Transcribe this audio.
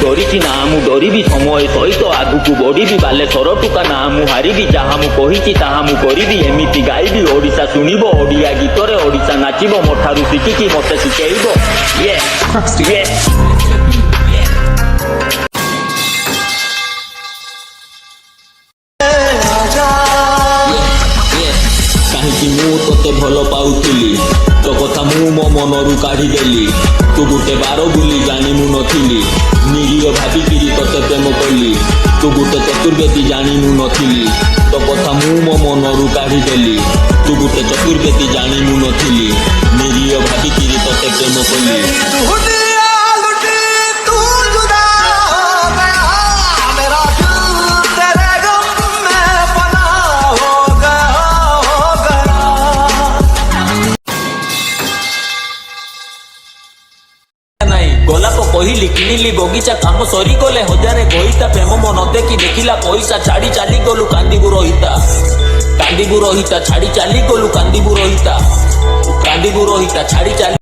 କରିଛି ନା ମୁଁ ଡରିବି ସମୟ ସହିତ ଆଗକୁ ବଢିବି ବାଲେଶ୍ୱର ଟୁକା ନା ମୁଁ ହାରିବି ଯାହା ମୁଁ କହିଛି ତାହା ମୁଁ କରିବି ଏମିତି ଗାଇବି ଓଡ଼ିଶା ଶୁଣିବ ଓଡ଼ିଆ ଗୀତରେ ଓଡ଼ିଶା ନାଚିବ ମୋ ଠାରୁ ଶିଖିକି ମତେ ଶିଖେଇବ କାହିଁକି ମୁଁ ତତେ ଭଲ ପାଉଥିଲି ତୋ କଥା ମୁଁ ମୋ ମନରୁ କାଢିଦେଲି ତୁ ଗୋଟେ ବାର ବୋଲି ଜାଣି ମୁଁ ନଥିଲି ନିରୀହ ଭାବିକିରି ତତେ ପ୍ରେମ କଲି ତୁ ଗୋଟେ ଚତୁର୍ବେଦୀ ଜାଣି ମୁଁ ନଥିଲି ତୋ କଥା ମୁଁ ମୋ ମନରୁ କାଢିଦେଲି ତୁ ଗୋଟେ ଚତୁର୍ବେଦୀ ଜାଣି ମୁଁ ନଥିଲି ନିରୀହ ଭାବିକିରି ତତେ ପ୍ରେମ କଲି गोलाप कहली किणिली बगीचा काम सरी गले हजारे गईता प्रेम मन देखी देखिला पैसा छाड़ी चली गलु कांदीबु रहिता छाड़ी चली गलु कांदीबु रहिता छाड़ी चली